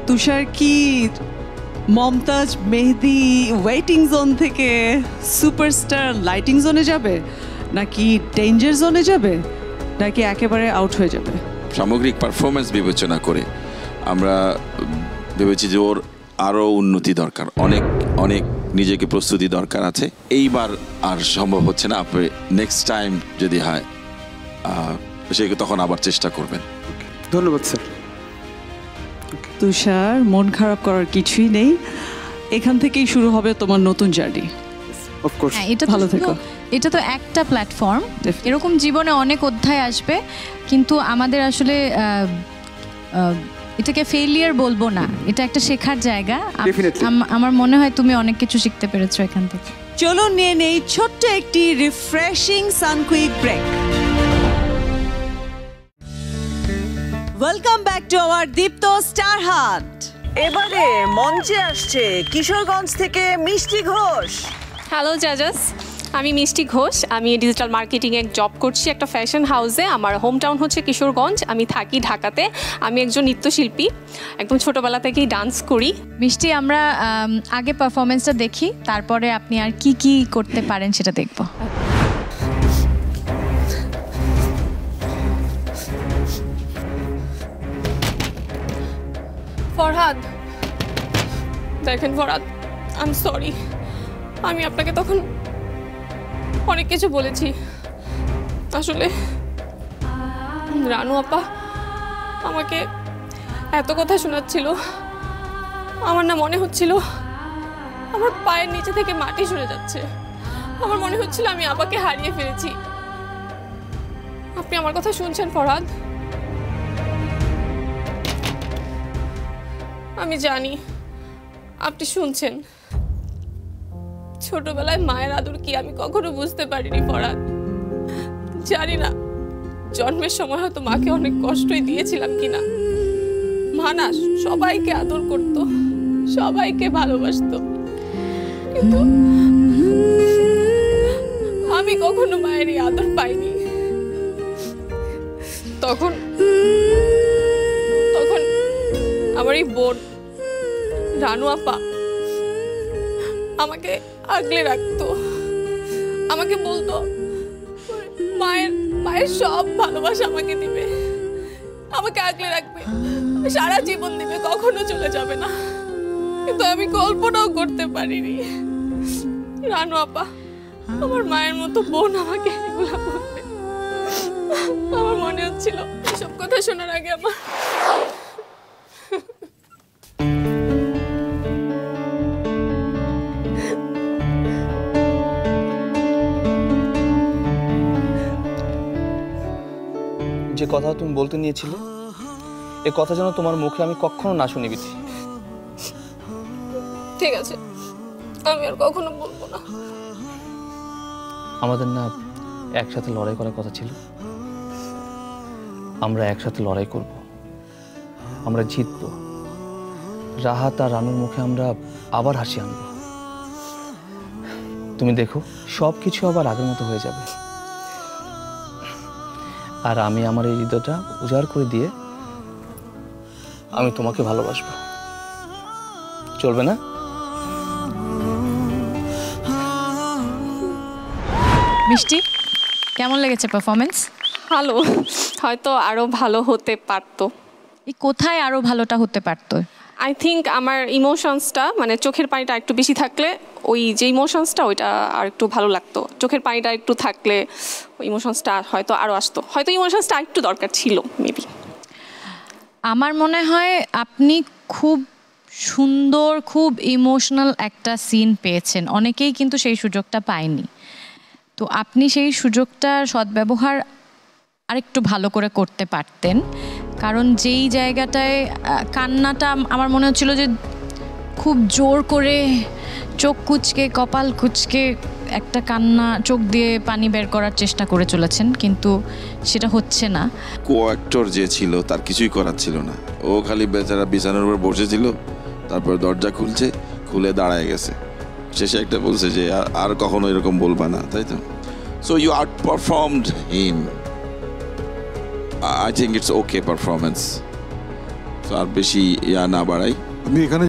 তুষার কি মমতাজ মেহেদি waiting zone থেকে superstar lighting জোনে যাবে, নাকি ডেঞ্জার জোনে যাবে, নাকি একেবারে আউট হয়ে যাবে? সামগ্রিক পারফরমেন্স বিবেচনা করে আমরা ভেবেছি যে ওর আরও উন্নতি দরকার, অনেক অনেক নিজেকে প্রস্তুতি দরকার আছে। এইবার আর সম্ভব হচ্ছে না, আপনি নেক্সট টাইম যদি হয় সে তখন আবার চেষ্টা করবেন। ধন্যবাদ স্যার। তুষার, মন খারাপ করার কিছুই নেই, এখান থেকেই শুরু হবে তোমার নতুন জার্নি। অফকোর্স, ভালো থেকো। এটা তো একটা প্ল্যাটফর্ম, এরকম জীবনে অনেক অধ্যায় আসবে, কিন্তু আমাদের আসলে এটাকে ফেলিয়ার বলবো না, এটা একটা শেখার জায়গা। আমার মনে হয় তুমি অনেক কিছু শিখতে পেরেছো এখান থেকে। চলো নিয়ে নেই ছোট্ট একটি refreshing Sunquick break. Welcome back to our Deepto Star Hunt. এবারে মঞ্চে আসছে কিশোরগঞ্জ থেকে মিষ্টি ঘোষ। হ্যালো জাজাস, আমি মিষ্টি ঘোষ। আমি ডিজিটাল মার্কেটিংয়ে জব করছি একটা ফ্যাশন হাউসে। আমার হোম টাউন হচ্ছে কিশোরগঞ্জ, আমি থাকি ঢাকাতে। আমি একজন নৃত্যশিল্পী, একদম ছোটোবেলা থেকেই ডান্স করি। মিষ্টি, আমরা আগে পারফরমেন্সটা দেখি, তারপরে আপনি আর কি কি করতে পারেন সেটা দেখব। ফরহাদ, দেখেন ফরহাদ, আই এম সরি। আমি আপনাকে তখন অনেক কিছু বলেছি। আসলে রানু আপা আমাকে এত কথা শোনাচ্ছিল, আমার না মনে হচ্ছিল আমার পায়ের নিচে থেকে মাটি সরে যাচ্ছে। আমার মনে হচ্ছিল আমি আপাকে হারিয়ে ফেলেছি। আপনি আমার কথা শুনছেন ফরহাদ? আমি জানি আপনি শুনছেন। ছোটবেলায় মায়ের আদর কি আমি কখনো বুঝতে পারিনি ফরহাদ। জানি না জন্মের সময় হয়তো মাকে অনেক কষ্টই দিয়েছিলাম কিনা। মা না সবাইকে আদর করতো, সবাইকে ভালোবাসতো, কিন্তু আমি কখনো মায়ের এই আদর পাইনি। তখন আমার এই বোন রানু আপা আমাকে আগলে রাখতো, আমাকে বলতো মায়ের সব ভালোবাসা আমাকে দিবে, আমাকে আগলে রাখবে, সারা জীবন দিবে, কখনো চলে যাবে না। কিন্তু আমি কল্পনাও করতে পারিনি রানু আপা আমার মায়ের মতো বোন আমাকে এগুলা বলবে। আমার মনে হচ্ছিল এসব কথা শোনার আগে আমার যে কথা তুমি বলতে নিয়েছিলে, এ কথা যেন তোমার মুখে আমি কখনো না শুনি বিধি। ঠিক আছে, আমি আর কখনো বলবো না। আমাদের না একসাথে লড়াই করার কথা ছিল। আমরা একসাথে লড়াই করব, আমরা জিতব। রাহাত আর রানুর মুখে আমরা আবার হাসি আনব। তুমি দেখো, সব কিছু আবার আগের মতো হয়ে যাবে। আর আমি আমার এই হৃদয়টা উজাড় করে দিয়ে আমি তোমাকে ভালোবাসবো, চলবে না? মিষ্টি, কেমন লেগেছে পারফরমেন্স? ভালো, হয়তো আরো ভালো হতে পারতো। এই কোথায় আরো ভালোটা হতে পারতো? আই থিঙ্ক আমার ইমোশনসটা, মানে চোখের পানিটা একটু বেশি থাকলে, ওই যে ইমোশনসটা ওইটা আর একটু ভালো লাগতো। চোখের পানিটা একটু থাকলে ওই ইমোশনসটা হয়তো আরও আসতো, হয়তো ইমোশনসটা একটু দরকার ছিল মেবি। আমার মনে হয় আপনি খুব সুন্দর, খুব ইমোশনাল একটা সিন পেয়েছেন। অনেকেই কিন্তু সেই সুযোগটা পায়নি। তো আপনি সেই সুযোগটার সদ্ব্যবহার আরেকটু ভালো করে করতে পারতেন, কারণ যেই জায়গাটায় কান্নাটা আমার মনে হচ্ছিল যে খুব জোর করে চোখ কুঁচকে, কপাল কুঁচকে একটা কান্না, চোখ দিয়ে পানি বের করার চেষ্টা করে চলেছেন, কিন্তু সেটা হচ্ছে না। কো অ্যাক্টর যে ছিল তার কিছুই করার ছিল না, ও খালি বেচারা বিছানার উপর বসেছিল, তারপর দরজা খুলছে, খুলে দাঁড়ায় গেছে, শেষে একটা বলছে যে আর কখনো এরকম বলবা না, তাই তো? So you outperformed him. I think it's okay performance. তো আর বেশি ইয়া না বাড়াই। আমি এখানে